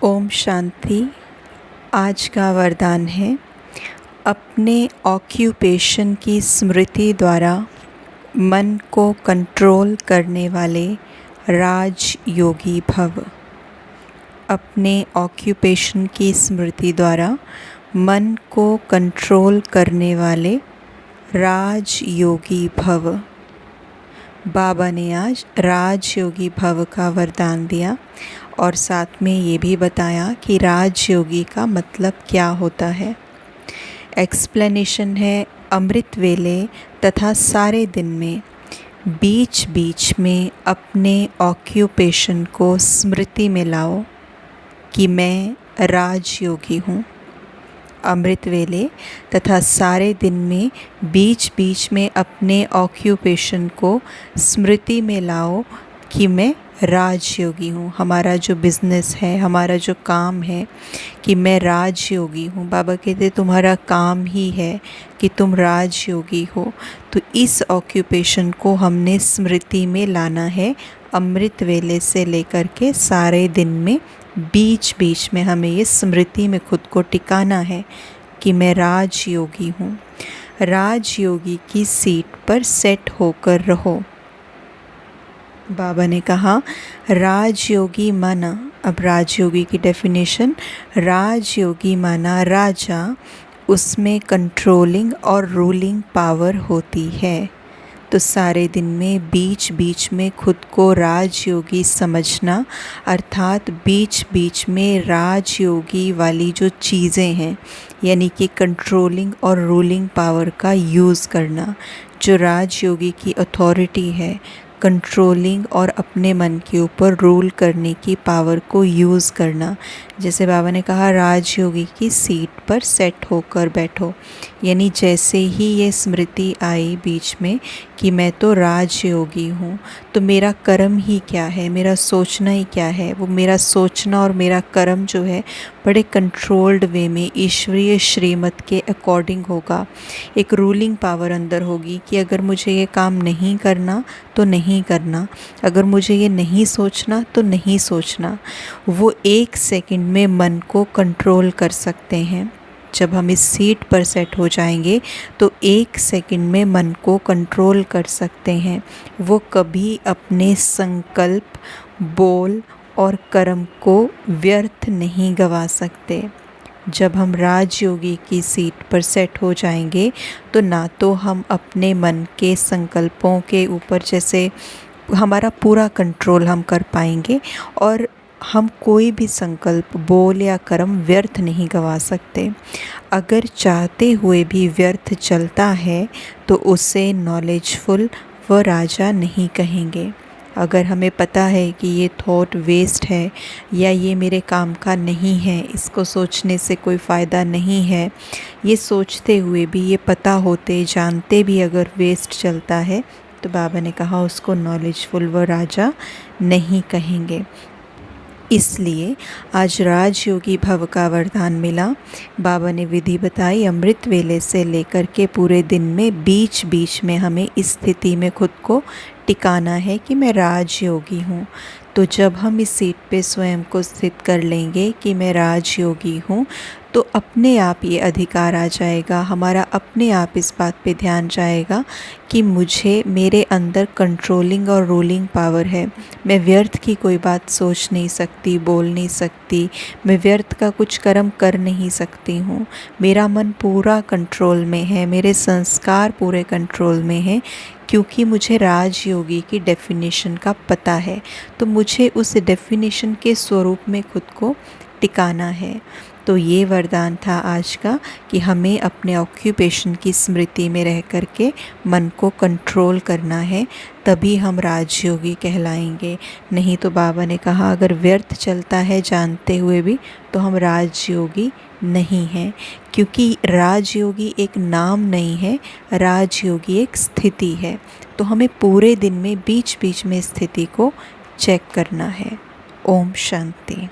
ओम शांति। आज का वरदान है, अपने ऑक्यूपेशन की स्मृति द्वारा मन को कंट्रोल करने वाले राज योगी भव। अपने ऑक्यूपेशन की स्मृति द्वारा मन को कंट्रोल करने वाले राज योगी भव। बाबा ने आज राज योगी भव का वरदान दिया और साथ में ये भी बताया कि राज योगी का मतलब क्या होता है। एक्सप्लेनेशन है, अमृत वेले तथा सारे दिन में बीच बीच में अपने ऑक्यूपेशन को स्मृति में लाओ कि मैं राज योगी हूँ। अमृत वेले तथा सारे दिन में बीच बीच में अपने ऑक्यूपेशन को स्मृति में लाओ कि मैं राजयोगी हूँ। हमारा जो बिज़नेस है, हमारा जो काम है कि मैं राजयोगी हूँ। बाबा कहते तुम्हारा काम ही है कि तुम राजयोगी हो। तो इस ऑक्यूपेशन को हमने स्मृति में लाना है। अमृत वेले से लेकर के सारे दिन में बीच बीच में हमें ये स्मृति में खुद को टिकाना है कि मैं राजयोगी हूँ। राजयोगी की सीट पर सेट होकर रहो। बाबा ने कहा राजयोगी माना, अब राजयोगी की डेफिनेशन, राजयोगी माना राजा, उसमें कंट्रोलिंग और रूलिंग पावर होती है। तो सारे दिन में बीच बीच में खुद को राजयोगी समझना, अर्थात बीच बीच में राजयोगी वाली जो चीज़ें हैं यानी कि कंट्रोलिंग और रूलिंग पावर का यूज़ करना। जो राजयोगी की अथॉरिटी है, कंट्रोलिंग और अपने मन के ऊपर रूल करने की पावर को यूज़ करना। जैसे बाबा ने कहा राजयोगी की सीट पर सेट होकर बैठो, यानी जैसे ही ये स्मृति आई बीच में कि मैं तो राजयोगी हूँ, तो मेरा कर्म ही क्या है, मेरा सोचना ही क्या है। वो मेरा सोचना और मेरा कर्म जो है बड़े कंट्रोल्ड वे में ईश्वरीय श्रीमत के अकॉर्डिंग होगा। एक रूलिंग पावर अंदर होगी कि अगर मुझे ये काम नहीं करना तो नहीं करना, अगर मुझे ये नहीं सोचना तो नहीं सोचना। वो एक सेकंड में मन को कंट्रोल कर सकते हैं। जब हम इस सीट पर सेट हो जाएंगे तो एक सेकंड में मन को कंट्रोल कर सकते हैं। वो कभी अपने संकल्प, बोल और कर्म को व्यर्थ नहीं गवा सकते। जब हम राजयोगी की सीट पर सेट हो जाएंगे तो ना तो हम अपने मन के संकल्पों के ऊपर जैसे हमारा पूरा कंट्रोल हम कर पाएंगे और हम कोई भी संकल्प, बोल या कर्म व्यर्थ नहीं गवा सकते। अगर चाहते हुए भी व्यर्थ चलता है तो उसे नॉलेजफुल व राजा नहीं कहेंगे। अगर हमें पता है कि ये थॉट वेस्ट है या ये मेरे काम का नहीं है, इसको सोचने से कोई फ़ायदा नहीं है, ये सोचते हुए भी, ये पता होते जानते भी अगर वेस्ट चलता है तो बाबा ने कहा उसको नॉलेजफुल व राजा नहीं कहेंगे। इसलिए आज राजयोगी भव का वरदान मिला। बाबा ने विधि बताई, अमृत वेले से लेकर के पूरे दिन में बीच बीच में हमें इस स्थिति में खुद को टिकाना है कि मैं राजयोगी हूँ। तो जब हम इस सीट पे स्वयं को स्थित कर लेंगे कि मैं राजयोगी हूँ तो अपने आप ये अधिकार आ जाएगा, हमारा अपने आप इस बात पे ध्यान जाएगा कि मुझे, मेरे अंदर कंट्रोलिंग और रूलिंग पावर है। मैं व्यर्थ की कोई बात सोच नहीं सकती, बोल नहीं सकती, मैं व्यर्थ का कुछ कर्म कर नहीं सकती हूँ। मेरा मन पूरा कंट्रोल में है, मेरे संस्कार पूरे कंट्रोल में हैं, क्योंकि मुझे राजयोगी की डेफिनेशन का पता है। तो मुझे उस डेफिनेशन के स्वरूप में खुद को टिकाना है। तो ये वरदान था आज का कि हमें अपने ऑक्यूपेशन की स्मृति में रह कर के मन को कंट्रोल करना है, तभी हम राजयोगी कहलाएंगे। नहीं तो बाबा ने कहा अगर व्यर्थ चलता है जानते हुए भी तो हम राजयोगी नहीं हैं, क्योंकि राजयोगी एक नाम नहीं है, राजयोगी एक स्थिति है। तो हमें पूरे दिन में बीच बीच में स्थिति को चेक करना है। ओम शांति।